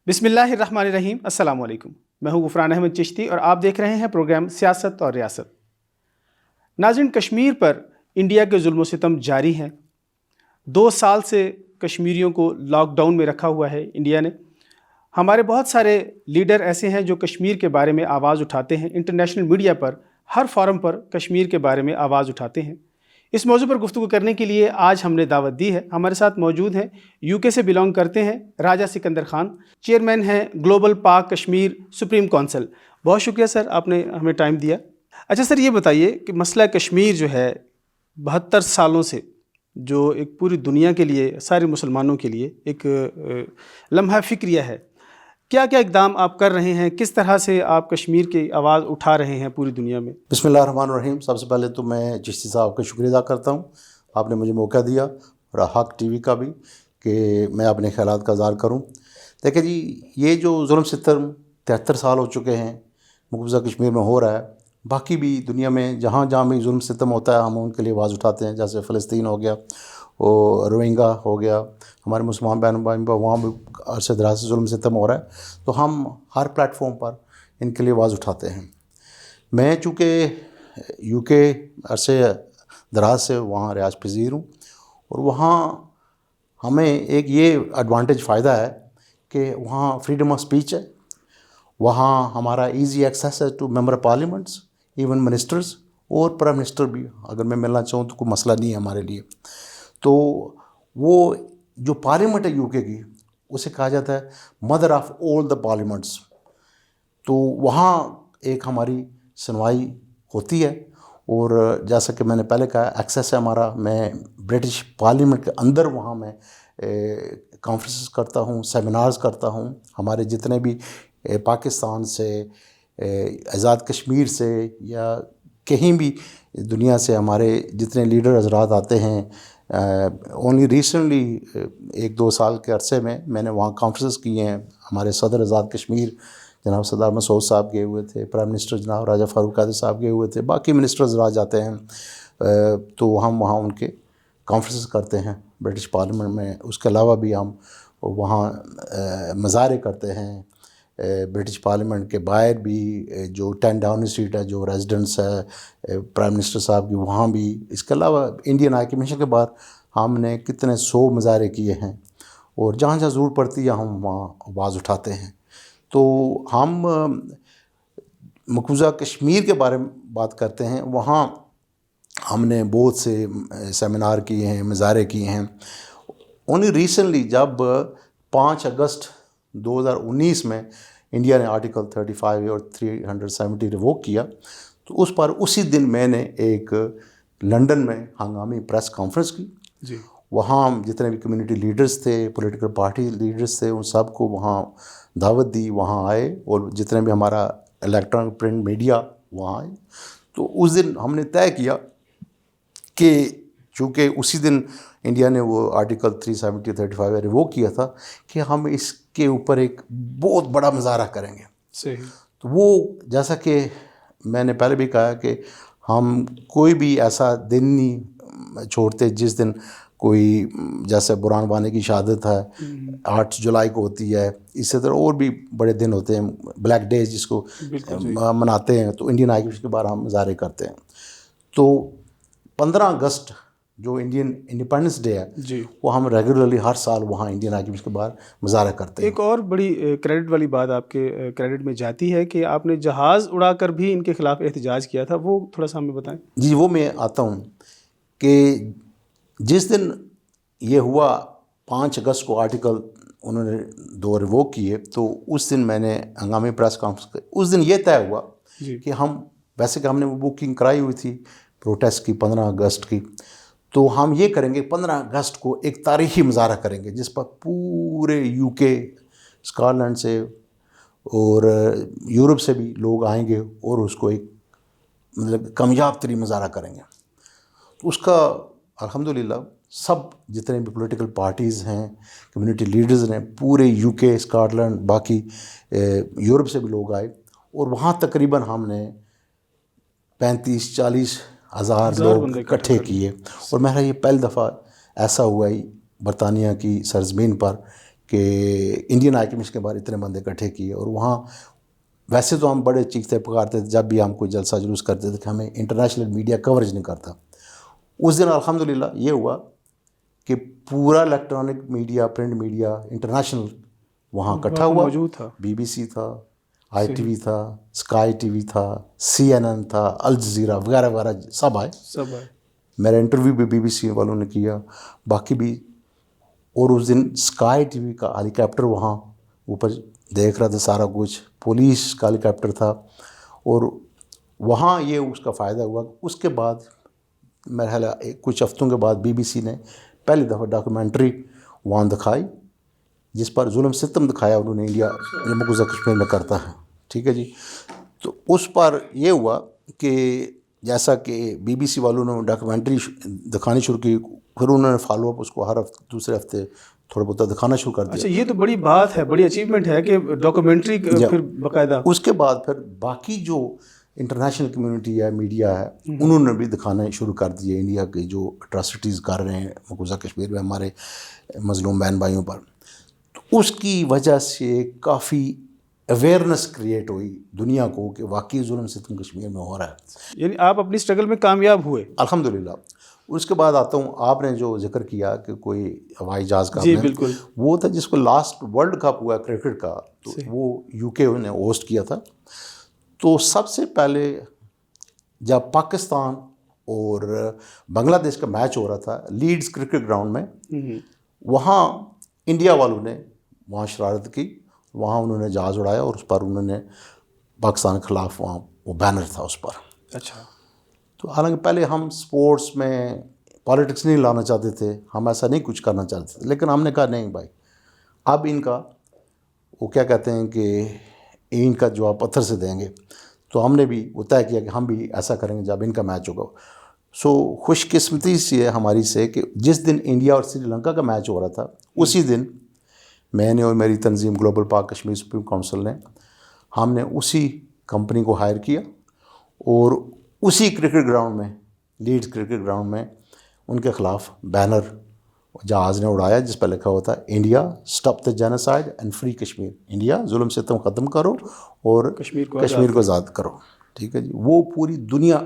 بسم اللہ الرحمن الرحیم. السلام علیکم. میں ہوں غفران احمد چشتی اور آپ دیکھ رہے ہیں پروگرام سیاست اور ریاست. ناظرین، کشمیر پر انڈیا کے ظلم و ستم جاری ہیں. 2 سال سے کشمیریوں کو لاک ڈاؤن میں رکھا ہوا ہے انڈیا نے. ہمارے بہت سارے لیڈر ایسے ہیں جو کشمیر کے بارے میں آواز اٹھاتے ہیں، انٹرنیشنل میڈیا پر ہر فورم پر کشمیر کے بارے میں آواز اٹھاتے ہیں. اس موضوع پر گفتگو کرنے کے لیے آج ہم نے دعوت دی ہے. ہمارے ساتھ موجود ہیں یو کے سے بلانگ کرتے ہیں راجہ سکندر خان، چیئرمین ہیں گلوبل پاک کشمیر سپریم کونسل. بہت شکریہ سر، آپ نے ہمیں ٹائم دیا. اچھا سر، یہ بتائیے کہ مسئلہ کشمیر جو ہے 72 سالوں سے جو ایک پوری دنیا کے لیے، سارے مسلمانوں کے لیے ایک لمحہ فکریہ ہے، کیا کیا اقدام آپ کر رہے ہیں؟ کس طرح سے آپ کشمیر کی آواز اٹھا رہے ہیں پوری دنیا میں؟ بسم اللہ الرحمن الرحیم. سب سے پہلے تو میں چشتی صاحب کا شکریہ ادا کرتا ہوں، آپ نے مجھے موقع دیا، اور حق ٹی وی کا بھی، کہ میں اپنے خیالات کا اظہار کروں. دیکھیں جی، یہ جو ظلم ستم 73 سال ہو چکے ہیں مقبوضہ کشمیر میں ہو رہا ہے. باقی بھی دنیا میں جہاں جہاں بھی ظلم ستم ہوتا ہے ہم ان کے لیے آواز اٹھاتے ہیں. جیسے فلسطین ہو گیا، اور روہنگا ہو گیا، ہمارے مسلمان بہن بھائی وہاں بھی عرصے دراز سے ظلم ستم ہو رہا ہے، تو ہم ہر پلیٹ فارم پر ان کے لیے آواز اٹھاتے ہیں. میں چونکہ یو کے عرصے دراز سے وہاں رہائش پذیر ہوں، اور وہاں ہمیں ایک یہ ایڈوانٹیج فائدہ ہے کہ وہاں فریڈم آف اسپیچ ہے، وہاں ہمارا ایزی ایکسیس ہے to member parliaments, even ministers اور پرائم منسٹر بھی اگر میں ملنا چاہوں تو کوئی مسئلہ نہیں ہے ہمارے لیے. تو وہ جو پارلیمنٹ ہے یو کے کی، اسے کہا جاتا ہے mother of all the parliaments. تو وہاں ایک ہماری سنوائی ہوتی ہے، اور جیسا کہ میں نے پہلے کہا ایکسیس ہے ہمارا. میں برٹش پارلیمنٹ کے اندر وہاں میں کانفرنسز کرتا ہوں، سیمینارز کرتا ہوں. ہمارے جتنے بھی پاکستان سے، آزاد کشمیر سے، یا کہیں بھی دنیا سے ہمارے جتنے لیڈر حضرات آتے ہیں، اونلی ریسنٹلی 1-2 سال کے عرصے میں نے وہاں کانفرنسز کیے ہیں. ہمارے صدر آزاد کشمیر جناب سردار مسعود صاحب گئے ہوئے تھے، پرائم منسٹر جناب راجہ فاروق قادری صاحب گئے ہوئے تھے، باقی منسٹرز راج جاتے ہیں. تو ہم وہاں ان کے کانفرنسز کرتے ہیں برٹش پارلیمنٹ میں. اس کے علاوہ بھی ہم وہاں مظاہرے کرتے ہیں برٹش پارلیمنٹ کے باہر بھی. جو 10 ڈاؤننگ اسٹریٹ ہے، جو ریزیڈنس ہے پرائم منسٹر صاحب کی، وہاں بھی. اس کے علاوہ انڈین ہائی کمیشن کے باہر ہم نے کتنے 100 مظاہرے کیے ہیں، اور جہاں جہاں ضرورت پڑتی ہے ہم وہاں آواز اٹھاتے ہیں. تو ہم مقبوضہ کشمیر کے بارے میں بات کرتے ہیں. وہاں ہم نے بہت سے سیمینار کیے ہیں، مظاہرے کیے ہیں. اونلی ریسنٹلی جب 5 اگست 2019 میں انڈیا نے آرٹیکل 35 اور 370 ریووک کیا، تو اس پر اسی دن میں نے ایک لنڈن میں ہنگامی پریس کانفرنس کی. جی، وہاں جتنے بھی کمیونٹی لیڈرز تھے، پولیٹیکل پارٹی لیڈرز تھے، ان سب کو وہاں دعوت دی، وہاں آئے، اور جتنے بھی ہمارا الیکٹرانک پرنٹ میڈیا وہاں آئے. تو اس دن ہم نے طے کیا کہ چونکہ اسی دن انڈیا نے وہ آرٹیکل 370-35 ریووک کیا تھا، کہ ہم اس کے اوپر ایک بہت بڑا مظاہرہ کریں گے. صحیح. تو وہ جیسا کہ میں نے پہلے بھی کہا کہ ہم کوئی بھی ایسا دن نہیں چھوڑتے جس دن کوئی، جیسے برہان وانی کی شہادت ہے 8 جولائی کو ہوتی ہے، اسی طرح اور بھی بڑے دن ہوتے ہیں، بلیک ڈیز جس کو مناتے ہیں، تو انڈین ہائی کمیشن کے بعد ہم مظاہرے کرتے ہیں. تو 15 اگست جو انڈین انڈیپینڈنس ڈے ہے، جی، وہ ہم ریگولرلی ہر سال وہاں انڈین ہائی کمیشن کے باہر مظاہرہ کرتے ہیں. ایک اور بڑی کریڈٹ والی بات آپ کے کریڈٹ میں جاتی ہے کہ آپ نے جہاز اڑا کر بھی ان کے خلاف احتجاج کیا تھا، وہ تھوڑا سا ہمیں بتائیں. جی، وہ میں آتا ہوں کہ جس دن یہ ہوا 5 اگست کو آرٹیکل انہوں نے 2 ریووک کیے، تو اس دن میں نے ہنگامی پریس کانفرنس اس دن یہ طے ہوا کہ ہم، ویسے کہ ہم نے وہ بکنگ کرائی ہوئی تھی پروٹیسٹ کی 15 اگست کی، تو ہم یہ کریں گے 15 اگست کو ایک تاریخی مظاہرہ کریں گے جس پر پورے یو کے، اسکاٹ لینڈ سے اور یورپ سے بھی لوگ آئیں گے، اور اس کو ایک مطلب کامیاب ترین مظاہرہ کریں گے. اس کا الحمدللہ سب جتنے بھی پولیٹیکل پارٹیز ہیں، کمیونٹی لیڈرز نے، پورے یو کے، اسکاٹ لینڈ، باقی یورپ سے بھی لوگ آئے، اور وہاں تقریباً ہم نے 35-40 ہزار لوگ اکٹھے کیے. اور میرا یہ پہلی دفعہ ایسا ہوا ہی برطانیہ کی سرزمین پر کہ انڈین ہائی کمیشن کے بعد اتنے بندے اکٹھے کیے، اور وہاں ویسے تو ہم بڑے چیختے پکارتے تھے جب بھی ہم کوئی جلسہ جلوس کرتے تھے کہ ہمیں انٹرنیشنل میڈیا کوریج نہیں کرتا. اس دن الحمدللہ یہ ہوا کہ پورا electronic media, print media international وہاں اکٹھا ہوا. موجود تھا. BBC تھا، ITV تھا، اسکائی TV تھا، CNN تھا، الجزیرہ وغیرہ وغیرہ سب آئے. میرا انٹرویو بھی BBC والوں نے کیا، باقی بھی. اور اس دن اسکائی TV کا ہیلی کاپٹر وہاں اوپر دیکھ رہا تھا سارا کچھ، پولیس کا ہیلی کاپٹر تھا. اور وہاں یہ اس کا فائدہ ہوا. اس کے بعد میرا خیال ہے کچھ ہفتوں کے بعد BBC نے پہلی دفعہ ڈاکومنٹری وہاں دکھائی جس پر ظلم ستم دکھایا انہوں نے انڈیا جو مقبوضہ کشمیر میں کرتا ہے. ٹھیک ہے جی. تو اس پر یہ ہوا کہ جیسا کہ BBC والوں نے ڈاکومنٹری دکھانی شروع کی، پھر انہوں نے فالو اپ اس کو ہر ہفتے دوسرے ہفتے تھوڑا بہت دکھانا شروع کر دیا. اچھا، یہ تو بڑی بات ہے، بڑی اچیومنٹ ہے کہ ڈاکومنٹری پھر باقاعدہ. اس کے بعد پھر باقی جو انٹرنیشنل کمیونٹی ہے، میڈیا ہے، انہوں نے بھی دکھانا شروع کر دیے انڈیا کے جو اٹراسٹیز کر رہے ہیں مقبوضہ کشمیر میں ہمارے مظلوم بہن بھائیوں پر. تو اس کی وجہ سے کافی اویئرنیس کریٹ ہوئی دنیا کو کہ واقعی ظلم ستم کشمیر میں ہو رہا ہے. یعنی آپ اپنی اسٹرگل میں کامیاب ہوئے الحمدللہ. اس کے بعد آتا ہوں، آپ نے جو ذکر کیا کہ کوئی ہوائی جہاز کا، جی بالکل، وہ تھا جس کو لاسٹ ورلڈ کپ ہوا کرکٹ کا، تو وہ UK نے ہوسٹ کیا تھا. تو سب سے پہلے جب پاکستان اور بنگلہ دیش کا میچ ہو رہا تھا لیڈز کرکٹ گراؤنڈ میں، وہاں انڈیا والوں نے وہاں شرارت کی، وہاں انہوں نے جہاز اڑایا اور اس پر انہوں نے پاکستان کے خلاف وہاں وہ بینر تھا اس پر. اچھا. تو حالانکہ پہلے ہم سپورٹس میں پالیٹکس نہیں لانا چاہتے تھے، ہم ایسا نہیں کچھ کرنا چاہتے تھے، لیکن ہم نے کہا نہیں بھائی، اب ان کا وہ کیا کہتے ہیں کہ ان کا جواب پتھر سے دیں گے. تو ہم نے بھی وہ طے کیا کہ ہم بھی ایسا کریں گے جب ان کا میچ ہوگا. سو خوش قسمتی سی ہے ہماری سے کہ جس دن انڈیا اور سری لنکا کا میچ ہو رہا تھا اسی دن میں نے اور میری تنظیم گلوبل پاک کشمیر سپریم کونسل نے، ہم نے اسی کمپنی کو ہائر کیا اور اسی کرکٹ گراؤنڈ میں، لیڈز کرکٹ گراؤنڈ میں ان کے خلاف بینر جہاز نے اڑایا جس پر لکھا ہوا تھا India stop the genocide and free Kashmir. India ظلم ستم ختم کرو اور کشمیر کو آزاد کرو. ٹھیک ہے جی. وہ پوری دنیا،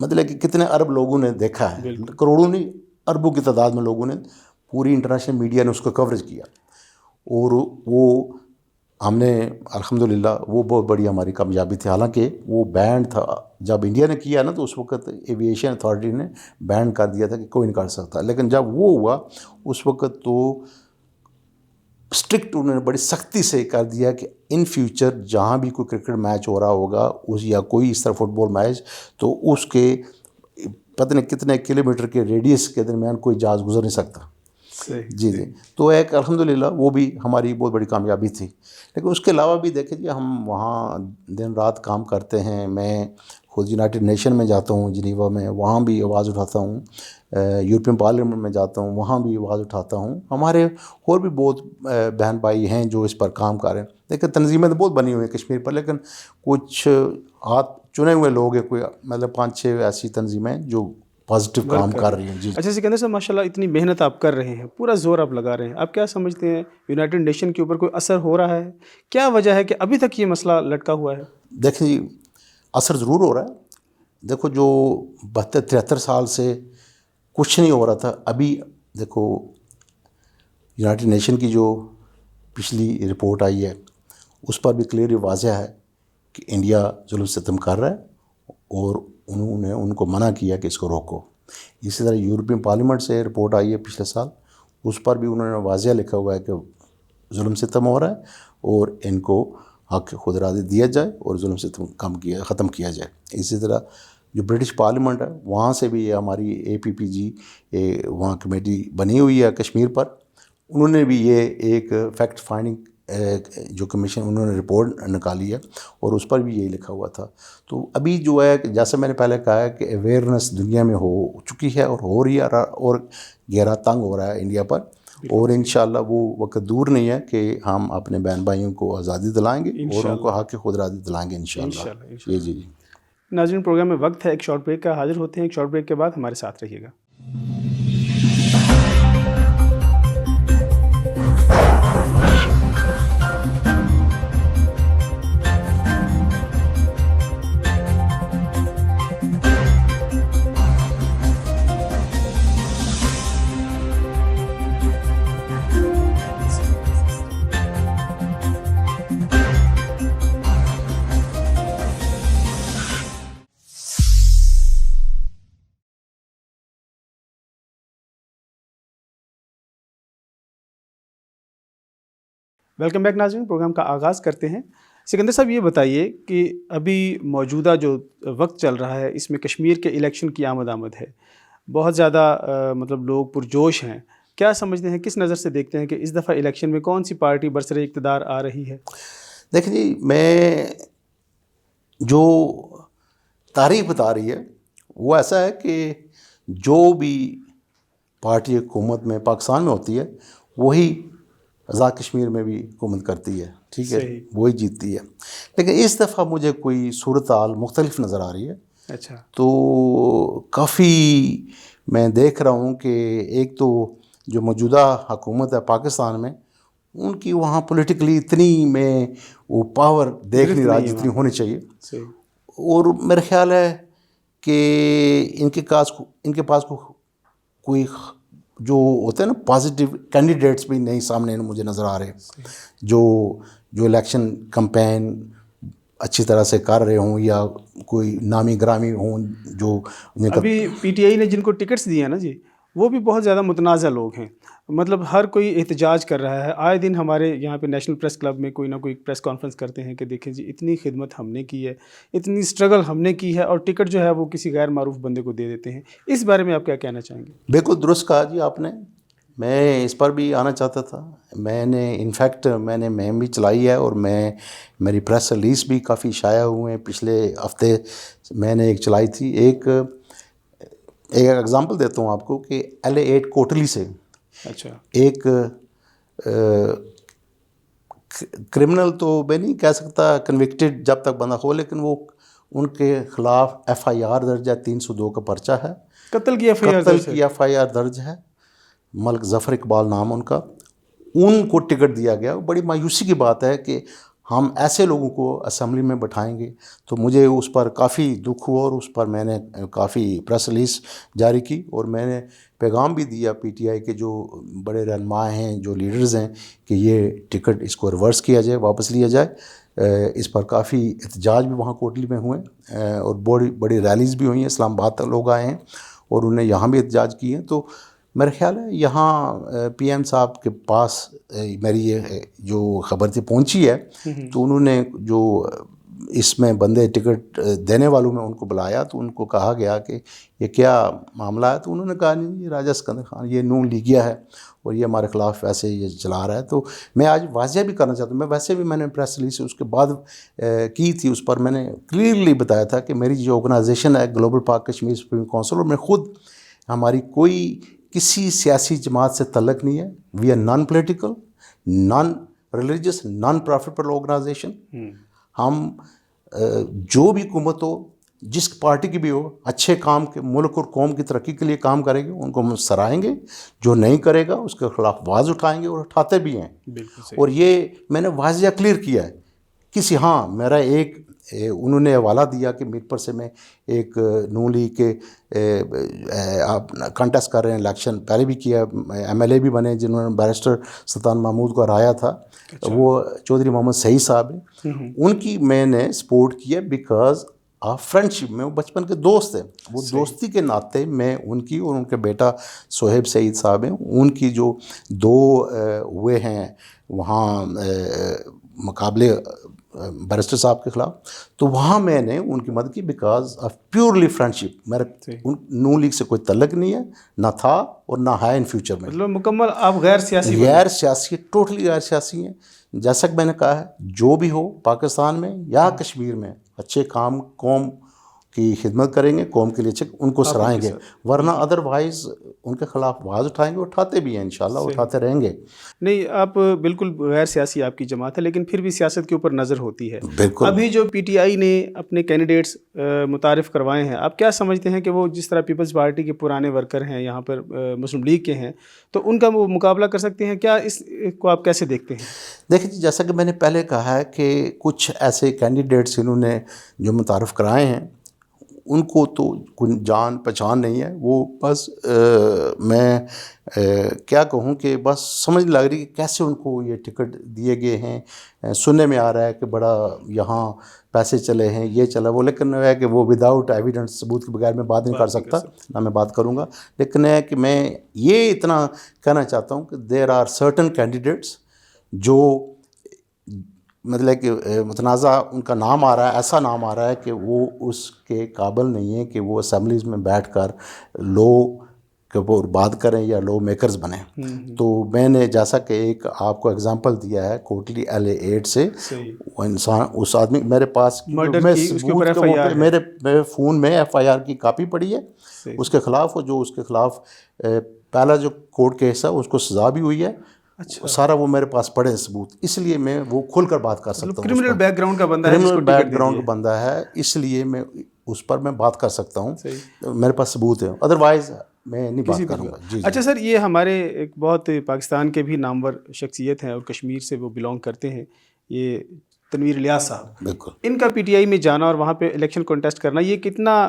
مطلب کہ کتنے ارب لوگوں نے دیکھا ہے، کروڑوں نہیں اربوں کی تعداد میں لوگوں نے، پوری انٹرنیشنل میڈیا نے اس کو کوریج کیا. اور وہ ہم نے الحمدللہ وہ بہت بڑی ہماری کامیابی تھی. حالانکہ وہ بینڈ تھا جب انڈیا نے کیا نا، تو اس وقت ایویشن اتھارٹی نے بینڈ کر دیا تھا کہ کوئی نہیں کر سکتا. لیکن جب وہ ہوا اس وقت تو اسٹرکٹ انہوں نے بڑی سختی سے کر دیا کہ ان فیوچر جہاں بھی کوئی کرکٹ میچ ہو رہا ہوگا اس یا کوئی اس طرح فٹ بال میچ، تو اس کے پتہ نہیں کتنے کلومیٹر کے ریڈیس کے درمیان کوئی جہاز گزر نہیں سکتا. جی جی. تو ایک الحمدللہ وہ بھی ہماری بہت بڑی کامیابی تھی. لیکن اس کے علاوہ بھی دیکھیں جی، ہم وہاں دن رات کام کرتے ہیں. میں خود یونائٹڈ نیشن میں جاتا ہوں جنیوا میں، وہاں بھی آواز اٹھاتا ہوں. یورپین پارلیمنٹ میں جاتا ہوں، وہاں بھی آواز اٹھاتا ہوں. ہمارے اور بھی بہت بہن بھائی ہیں جو اس پر کام کر رہے ہیں. لیکن تنظیمیں تو بہت بنی ہوئی ہیں کشمیر پر، لیکن کچھ ہاتھ چنے ہوئے لوگ ہیں، کوئی مطلب 5-6 ایسی تنظیمیں جو پازیٹیو کام کر رہی ہیں. جی. اچھا سکندر صاحب، ماشاء اللہ اتنی محنت آپ کر رہے ہیں، پورا زور آپ لگا رہے ہیں، آپ کیا سمجھتے ہیں یونائٹڈ نیشن کے اوپر کوئی اثر ہو رہا ہے؟ کیا وجہ ہے کہ ابھی تک یہ مسئلہ لٹکا ہوا ہے؟ دیکھیں جی، اثر ضرور ہو رہا ہے. دیکھو جو 72-73 سال سے کچھ نہیں ہو رہا تھا، ابھی دیکھو یونائٹڈ نیشن کی جو پچھلی رپورٹ آئی ہے اس پر بھی کلیئر واضح ہے کہ انڈیا ظلم ستم کر رہا ہے اور انہوں نے ان کو منع کیا کہ اس کو روکو. اسی طرح یورپین پارلیمنٹ سے رپورٹ آئی ہے پچھلے سال، اس پر بھی انہوں نے واضح لکھا ہوا ہے کہ ظلم ستم ہو رہا ہے اور ان کو حق خود ارادی دیا جائے اور ظلم ستم ختم کیا جائے. اسی طرح جو برٹش پارلیمنٹ ہے وہاں سے بھی یہ ہماری APPG وہاں کمیٹی بنی ہوئی ہے کشمیر پر، انہوں نے بھی یہ ایک فیکٹ فائنڈنگ جو کمیشن انہوں نے رپورٹ نکالی ہے اور اس پر بھی یہی لکھا ہوا تھا. تو ابھی جو ہے جیسے میں نے پہلے کہا ہے کہ اویئرنیس دنیا میں ہو چکی ہے اور ہو رہی ہے اور گہرا تنگ ہو رہا ہے انڈیا پر، اور انشاءاللہ وہ وقت دور نہیں ہے کہ ہم اپنے بہن بھائیوں کو آزادی دلائیں گے اور ان کو حق خود ارادی دلائیں گے انشاءاللہ. جی جی. ناظرین، پروگرام میں وقت ہے ایک شارٹ بریک کا، حاضر ہوتے ہیں ایک شارٹ بریک کے بعد، ہمارے ساتھ رہیے گا. ویلکم بیک ناظرین، پروگرام کا آغاز کرتے ہیں۔ سکندر صاحب، یہ بتائیے کہ ابھی موجودہ جو وقت چل رہا ہے اس میں کشمیر کے الیکشن کی آمد ہے، بہت زیادہ مطلب لوگ پرجوش ہیں، کیا سمجھتے ہیں، کس نظر سے دیکھتے ہیں کہ اس دفعہ الیکشن میں کون سی پارٹی برسر اقتدار آ رہی ہے؟ دیکھیں جی، میں جو تاریخ بتا رہی ہے وہ ایسا ہے کہ جو بھی پارٹی حکومت میں پاکستان میں ہوتی ہے وہی آزاد کشمیر میں بھی حکومت کرتی ہے، ٹھیک ہے، وہی جیتتی ہے۔ لیکن اس دفعہ مجھے کوئی صورتحال مختلف نظر آ رہی ہے۔ اچھا، تو کافی میں دیکھ رہا ہوں کہ ایک تو جو موجودہ حکومت ہے پاکستان میں، ان کی وہاں پولیٹیکلی اتنی میں وہ پاور دیکھ نہیں رہا جتنی ہونی چاہیے، اور میرا خیال ہے کہ ان کے پاس کوئی جو ہوتے ہیں نا پازیٹیو کینڈیڈیٹس بھی نہیں سامنے مجھے نظر آ رہے، جو الیکشن کمپین اچھی طرح سے کر رہے ہوں یا کوئی نامی گرامی ہوں۔ جو ابھی پی ٹی آئی نے جن کو ٹکٹس دیے ہیں نا جی، وہ بھی بہت زیادہ متنازع لوگ ہیں، مطلب ہر کوئی احتجاج کر رہا ہے۔ آئے دن ہمارے یہاں پہ نیشنل پریس کلب میں کوئی نہ کوئی پریس کانفرنس کرتے ہیں کہ دیکھیں جی، اتنی خدمت ہم نے کی ہے، اتنی اسٹرگل ہم نے کی ہے، اور ٹکٹ جو ہے وہ کسی غیر معروف بندے کو دے دیتے ہیں۔ اس بارے میں آپ کیا کہنا چاہیں گے؟ بالکل درست کہا جی آپ نے، میں اس پر بھی آنا چاہتا تھا۔ میں نے انفیکٹ میں نے مہم بھی چلائی ہے، اور میری پریس ریلیز بھی کافی شائع ہوئے ہیں۔ پچھلے ہفتے میں نے ایک چلائی تھی، ایک ایگزامپل دیتا ہوں آپ کو کہ LA8 کوٹلی سے اچھا، ایک کرمنل تو میں نہیں کہہ سکتا کنوکٹڈ جب تک بندہ ہو، لیکن وہ ان کے خلاف FIR درج ہے، 302 کا پرچہ ہے، قتل کی FIR درج ہے۔ ملک ظفر اقبال نام ان کا، ان کو ٹکٹ دیا گیا۔ بڑی مایوسی کی بات ہے کہ ہم ایسے لوگوں کو اسمبلی میں بٹھائیں گے، تو مجھے اس پر کافی دکھ ہوا، اور اس پر میں نے کافی پریس ریلیز جاری کی، اور میں نے پیغام بھی دیا PTI کے جو بڑے رہنما ہیں، جو لیڈرز ہیں، کہ یہ ٹکٹ اس کو ریورس کیا جائے، واپس لیا جائے۔ اس پر کافی احتجاج بھی وہاں کوٹلی میں ہوئے، اور بڑی ریلیز بھی ہوئی ہیں۔ اسلام آباد تک لوگ آئے ہیں اور انہیں یہاں بھی احتجاج کیے ہیں۔ تو میرا خیال ہے یہاں PM صاحب کے پاس میری یہ جو خبر تھی پہنچی ہے، تو انہوں نے جو اس میں بندے ٹکٹ دینے والوں میں ان کو بلایا، تو ان کو کہا گیا کہ یہ کیا معاملہ ہے، تو انہوں نے کہا نہیں، یہ راجہ سکندر خان یہ نون لیگیا ہے، اور یہ ہمارے خلاف ویسے یہ چلا رہا ہے۔ تو میں آج واضح بھی کرنا چاہتا ہوں، ویسے بھی میں نے پریس ریلیز اس کے بعد کی تھی، اس پر میں نے کلیئرلی بتایا تھا کہ میری جو آرگنائزیشن ہے گلوبل پاک کشمیر سپریم کونسل، اور میں خود، ہماری کوئی کسی سیاسی جماعت سے تعلق نہیں ہے۔ We are non political, non religious, non profitable organisation. ہم جو بھی حکومت ہو، جس پارٹی کی بھی ہو، اچھے کام کے ملک اور قوم کی ترقی کے لیے کام کرے گی، ان کو ہم سرائیں گے۔ جو نہیں کرے گا اس کے خلاف آواز اٹھائیں گے، اور اٹھاتے بھی ہیں۔ اور یہ میں نے واضح کلیئر کیا ہے۔ میرا ایک انہوں نے حوالہ دیا کہ میر پر سے میں ایک نون لیگ کے آپ کنٹیسٹ کر رہے ہیں الیکشن، پہلے بھی کیا، MLA بھی بنے، جنہوں نے بیرسٹر سلطان محمود کو ہرایا تھا، وہ چودھری محمد سعید صاحب ہیں۔ ان کی میں نے سپورٹ کیا بیکاز آف فرینڈشپ میں، وہ بچپن کے دوست ہیں، وہ دوستی کے ناطے میں ان کی اور ان کے بیٹا صہیب سعید صاحب ہیں، ان کی جو دو ہوئے ہیں وہاں مقابلے بیرسٹر صاحب کے خلاف، تو وہاں میں نے ان کی مدد کی بیکاز آف پیورلی فرینڈشپ۔ میرا نون لیگ سے کوئی تعلق نہیں ہے، نہ تھا اور نہ ہے ان فیوچر میں۔ مطلب مکمل آپ غیر سیاسی، ٹوٹلی غیر سیاسی ہیں۔ جیسا کہ میں نے کہا ہے، جو بھی ہو پاکستان میں یا کشمیر میں اچھے کام قوم کی خدمت کریں گے، قوم کے لیے ان کو سرائیں گے، ورنہ ادروائز ان کے خلاف آواز اٹھائیں گے، اٹھاتے بھی ہیں، انشاءاللہ اٹھاتے رہیں گے۔ نہیں، آپ بالکل غیر سیاسی آپ کی جماعت ہے، لیکن پھر بھی سیاست کے اوپر نظر ہوتی ہے۔ بالکل۔ ابھی جو PTI نے اپنے کینڈیڈیٹس متعارف کروائے ہیں، آپ کیا سمجھتے ہیں کہ وہ جس طرح پیپلز پارٹی کے پرانے ورکر ہیں، یہاں پر مسلم لیگ کے ہیں، تو ان کا وہ مقابلہ کر سکتے ہیں کیا؟ اس کو آپ کیسے دیکھتے ہیں؟ دیکھیں جی، جیسا کہ میں نے پہلے کہا ہے کہ کچھ ایسے کینڈیڈیٹس انہوں نے جو متعارف کرائے ہیں، ان کو تو کوئی جان پہچان نہیں ہے۔ وہ بس میں کیا کہوں کہ بس سمجھ لگ رہی کہ کیسے ان کو یہ ٹکٹ دیے گئے ہیں۔ سننے میں آ رہا ہے کہ بڑا یہاں پیسے چلے ہیں، یہ چلا وہ، لیکن ہے کہ وہ وداؤٹ ایویڈنس، ثبوت کے بغیر میں بات نہیں کر سکتا، نہ میں بات کروں گا۔ لیکن ہے کہ میں یہ اتنا کہنا چاہتا ہوں کہ دیر آر سرٹن کینڈیڈیٹس جو مطلب کہ متنازع ان کا نام آ رہا ہے، ایسا نام آ رہا ہے کہ وہ اس کے قابل نہیں ہے کہ وہ اسمبلیز میں بیٹھ کر لو کے اوپر بات کریں یا لو میکرز بنیں. تو میں نے جیسا کہ ایک آپ کو اگزامپل دیا ہے کوٹلی LA 8 سے، وہ انسان اس آدمی میرے پاس میں ثبوت میرے فون میں FIR کی کاپی پڑی ہے اس کے خلاف، جو اس کے خلاف پہلا جو کورٹ کیس ہے اس کو سزا بھی ہوئی ہے. سارا وہ میرے پاس پڑے ثبوت، اس لیے میں وہ کھل کر بات کر سکتا ہوں. کرمنل بیک گراؤنڈ کا بندہ ہے، کرمنل بیک گراؤنڈ کا بندہ ہے، اس لیے میں اس پر میں بات کر سکتا ہوں، میرے پاس ثبوت ہے، ادروائز میں نہیں بات کروں گا. جی اچھا سر، یہ ہمارے ایک بہت پاکستان کے بھی نامور شخصیت ہیں اور کشمیر سے وہ بلانگ کرتے ہیں، یہ تنویر الیاس صاحب. بالکل. ان کا PTI میں جانا اور وہاں پہ الیکشن کانٹیسٹ کرنا، یہ کتنا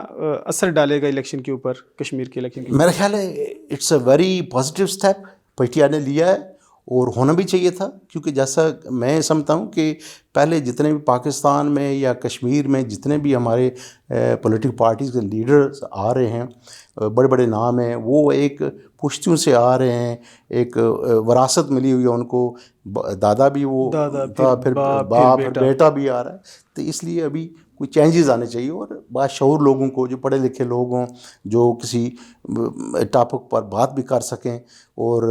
اثر ڈالے گا الیکشن کے اوپر، کشمیر کے الیکشن کے اوپر؟ میرا خیال ہے it's a very positive step PTI نے لیا ہے، اور ہونا بھی چاہیے تھا، کیونکہ جیسا میں سمجھتا ہوں کہ پہلے جتنے بھی پاکستان میں یا کشمیر میں جتنے بھی ہمارے پولیٹیکل پارٹیز کے لیڈرز آ رہے ہیں، بڑے بڑے نام ہیں، وہ ایک پشتیوں سے آ رہے ہیں، ایک وراثت ملی ہوئی ہے ان کو، دادا بھی وہ تھا، پھر باپ، پھر بیٹا بھی آ رہا ہے. تو اس لیے ابھی کوئی چینجز آنے چاہیے، اور باشعور لوگوں کو، جو پڑھے لکھے لوگ ہوں، جو کسی ٹاپک پر بات بھی کر سکیں، اور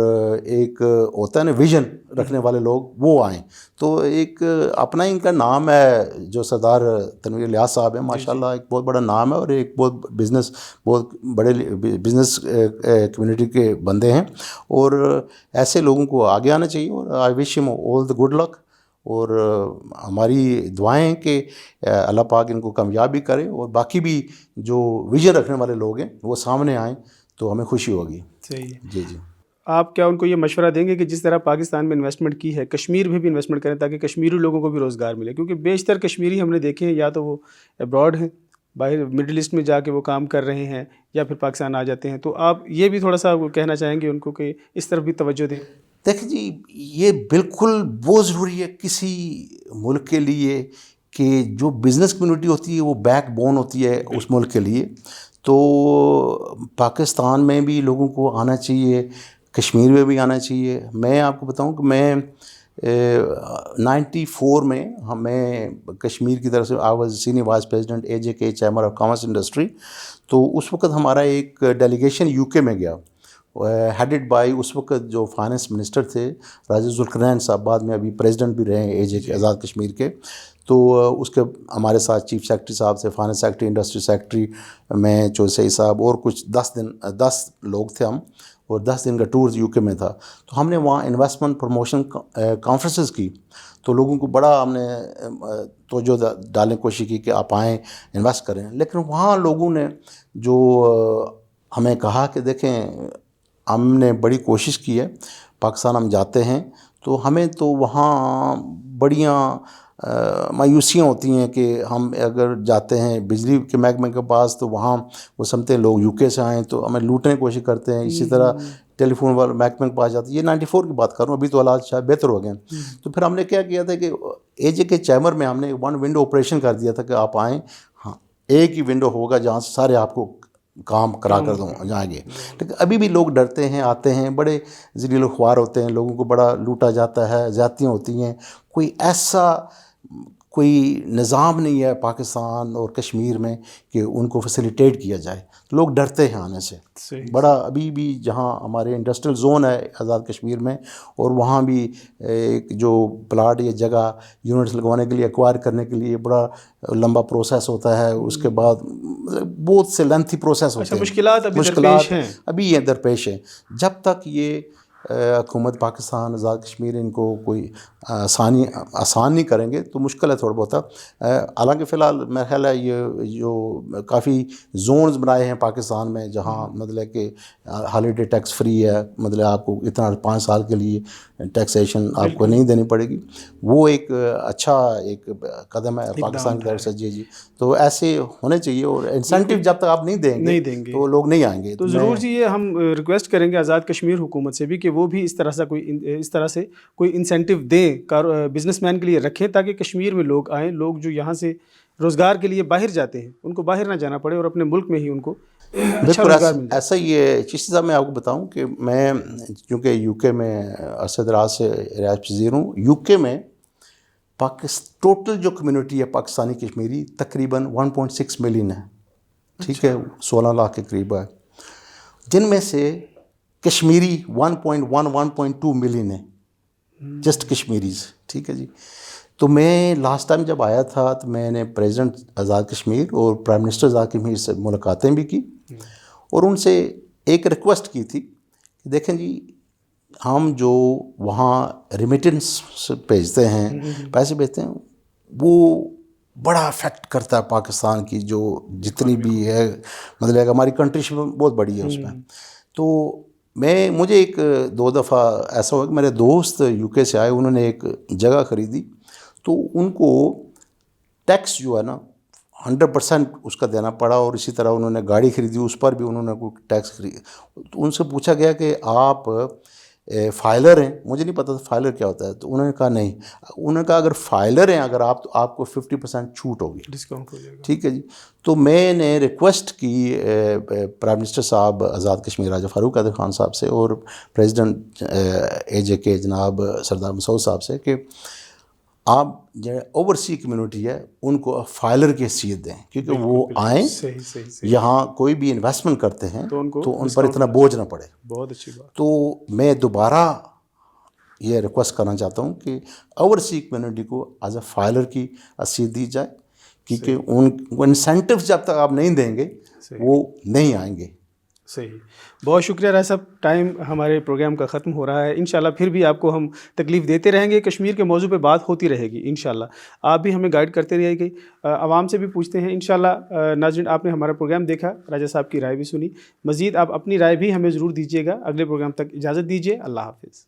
ایک ہوتا ہے نا ویژن رکھنے والے لوگ، وہ آئیں. تو ایک اپنا ان کا نام ہے جو سردار تنویر الیاس صاحب ہیں، ماشاءاللہ ایک بہت بڑا نام ہے، اور ایک بہت بڑے بزنس کمیونٹی کے بندے ہیں، اور ایسے لوگوں کو آگے آنا چاہیے. اور آئی وش ہم آل دی گڈ لک، اور ہماری دعائیں ہیں کہ اللہ پاک ان کو کامیابی کرے، اور باقی بھی جو ویژن رکھنے والے لوگ ہیں وہ سامنے آئیں تو ہمیں خوشی ہوگی. صحیح. جی جی. آپ کیا ان کو یہ مشورہ دیں گے کہ جس طرح پاکستان میں انویسٹمنٹ کی ہے، کشمیر میں بھی انویسٹمنٹ کریں تاکہ کشمیری لوگوں کو بھی روزگار ملے؟ کیونکہ بیشتر کشمیری ہم نے دیکھے ہیں یا تو وہ ابراڈ ہیں، باہر مڈل ایسٹ میں جا کے وہ کام کر رہے ہیں، یا پھر پاکستان آ جاتے ہیں. تو آپ یہ بھی تھوڑا سا کہنا چاہیں گے ان کو کہ اس طرف بھی توجہ دیں؟ دیکھیں جی، یہ بالکل بہت ضروری ہے کسی ملک کے لیے کہ جو بزنس کمیونٹی ہوتی ہے وہ بیک بون ہوتی ہے اس ملک کے لیے. تو پاکستان میں بھی لوگوں کو آنا چاہیے، کشمیر میں بھی آنا چاہیے. میں آپ کو بتاؤں کہ میں 94 میں ہمیں کشمیر کی طرف سے I was senior vice president AJK chamber of commerce industry. تو اس وقت ہمارا ایک ڈیلیگیشن UK میں گیا، ہیڈڈ بائی اس وقت جو فائنانس منسٹر تھے راجہ ذوالقرنین صاحب، بعد میں ابھی پریزیڈنٹ بھی رہے ہیں AJK آزاد کشمیر کے. تو اس کے ہمارے ساتھ چیف سیکرٹری صاحب سے، فائنانس سیکرٹری، انڈسٹری سیکرٹری، میں چوسئی صاحب، اور کچھ 10 لوگ تھے ہم، اور 10 دن کا ٹور UK میں تھا. تو ہم نے وہاں انویسٹمنٹ پروموشن کانفرنسز کی، تو لوگوں کو بڑا ہم نے توجہ ڈالنے کی کوشش کی کہ آپ آئیں انویسٹ کریں. لیکن وہاں لوگوں نے جو ہمیں کہا کہ دیکھیں ہم نے بڑی کوشش کی ہے، پاکستان ہم جاتے ہیں تو ہمیں تو وہاں بڑیاں مایوسیاں ہوتی ہیں کہ ہم اگر جاتے ہیں بجلی کے محکمے کے پاس تو وہاں وہ سمجھتے ہیں لوگ UK سے آئیں تو ہمیں لوٹنے کی کوشش کرتے ہیں. اسی طرح ٹیلی فون والے محکمے کے پاس جاتے ہیں. یہ 94 کی بات کر رہا ہوں، ابھی تو حالات شاید بہتر ہو گئے. تو پھر ہم نے کیا کیا تھا کہ AJK چیمبر میں ہم نے 1 ونڈو آپریشن کر دیا تھا کہ آپ آئیں، ہاں ایک ہی ونڈو ہوگا جہاں سے سارے آپ کو کام کرا کر دوں جائیں گے. لیکن ابھی بھی لوگ ڈرتے ہیں، آتے ہیں، بڑے ذلیل خوار ہوتے ہیں، لوگوں کو بڑا لوٹا جاتا ہے، زیادتیاں ہوتی ہیں. کوئی نظام نہیں ہے پاکستان اور کشمیر میں کہ ان کو فیسیلیٹیٹ کیا جائے. لوگ ڈرتے ہیں آنے سے. بڑا ابھی بھی جہاں ہمارے انڈسٹریل زون ہے آزاد کشمیر میں، اور وہاں بھی ایک جو پلاٹ یا جگہ یونٹس لگوانے کے لیے ایکوائر کرنے کے لیے بڑا لمبا پروسیس ہوتا ہے. اس کے بعد بہت سے لینتھی پروسیس ہوتے ہیں، مشکلات ابھی یہ درپیش ہیں. جب تک یہ حکومت پاکستان آزاد کشمیر ان کو کوئی آسان نہیں کریں گے تو مشکل ہے تھوڑا بہت. حالانکہ فی الحال میرا خیال ہے یہ جو کافی زونز بنائے ہیں پاکستان میں جہاں مطلب کہ ہالیڈے ٹیکس فری ہے، مطلب آپ کو اتنا 5 سال کے لیے ٹیکسیشن آپ کو نہیں دینی پڑے گی، وہ ایک اچھا ایک قدم ہے پاکستان کی طرف سے. جی. تو ایسے ہونے چاہیے، اور انسینٹیو جب تک آپ نہیں دیں گے تو لوگ نہیں آئیں گے. تو ضرور جی، یہ ہم ریکویسٹ کریں گے آزاد کشمیر حکومت سے بھی کہ وہ بھی اس طرح سے کوئی انسینٹیو دیں، بزنس مین کے لیے رکھیں، تاکہ کشمیر میں لوگ آئیں. لوگ جو یہاں سے روزگار کے لیے باہر جاتے ہیں ان کو باہر نہ جانا پڑے، اور اپنے ملک میں ہی ان کو اچھا روزگار مل جائے. ایسا ہی ہے چشتی صاحب. میں آپ کو بتاؤں کہ میں چونکہ UK میں عرصہ دراز سے رہائش پذیر ہوں. UK میں ٹوٹل جو کمیونٹی ہے پاکستانی کشمیری تقریباً 1.6 ملین ہے، ٹھیک ہے، 16 لاکھ کے قریب ہے، جن میں سے کشمیری 1.2 ملین ہے، جسٹ کشمیریز، ٹھیک ہے جی۔ تو میں لاسٹ ٹائم جب آیا تھا تو میں نے پریزیڈنٹ آزاد کشمیر اور پرائم منسٹر آزاد کشمیر سے ملاقاتیں بھی کی، اور ان سے ایک ریکویسٹ کی تھی کہ دیکھیں جی، ہم جو وہاں ریمیٹنس بھیجتے ہیں، پیسے بھیجتے ہیں، وہ بڑا افیکٹ کرتا ہے پاکستان کی جو جتنی بھی ہے، مطلب ہماری کنٹری بہت بڑی ہے اس میں۔ تو مجھے ایک 2 دفعہ ایسا ہوا کہ میرے دوست یو کے سے آئے، انہوں نے ایک جگہ خریدی، تو ان کو ٹیکس جو ہے نا 100% اس کا دینا پڑا، اور اسی طرح انہوں نے گاڑی خریدی، اس پر بھی انہوں نے کوئی ٹیکس تو ان سے پوچھا گیا کہ آپ فائلر ہیں؟ مجھے نہیں پتا تھا فائلر کیا ہوتا ہے، تو انہوں نے کہا نہیں، انہوں نے کہا اگر فائلر ہیں اگر آپ، تو آپ کو 50% چھوٹ ہوگی، ڈسکاؤنٹ ہو جائے گا، ٹھیک ہے جی۔ تو میں نے ریکویسٹ کی پرائم منسٹر صاحب آزاد کشمیر راجہ فاروق قادر خان صاحب سے اور پریزیڈنٹ AJ جناب سردار مسعود صاحب سے کہ آپ جو اوورسی کمیونٹی ہے ان کو فائلر کی حیثیت دیں، کیونکہ وہ آئیں یہاں کوئی بھی انویسٹمنٹ کرتے ہیں تو ان پر اتنا بوجھ نہ پڑے۔ بہت اچھی بات۔ تو میں دوبارہ یہ ریکویسٹ کرنا چاہتا ہوں کہ اوورسی کمیونٹی کو ایز اے فائلر کی حیثیت دی جائے، کیونکہ ان کو انسینٹیوز جب تک آپ نہیں دیں گے وہ نہیں آئیں گے۔ صحیح، بہت شکریہ رائے صاحب، ٹائم ہمارے پروگرام کا ختم ہو رہا ہے، انشاءاللہ پھر بھی آپ کو ہم تکلیف دیتے رہیں گے، کشمیر کے موضوع پہ بات ہوتی رہے گی انشاءاللہ، آپ بھی ہمیں گائیڈ کرتے رہیے گی، عوام سے بھی پوچھتے ہیں انشاءاللہ۔ ناظرین، آپ نے ہمارا پروگرام دیکھا، راجہ صاحب کی رائے بھی سنی، مزید آپ اپنی رائے بھی ہمیں ضرور دیجیے گا۔ اگلے پروگرام تک اجازت دیجیے، اللہ حافظ۔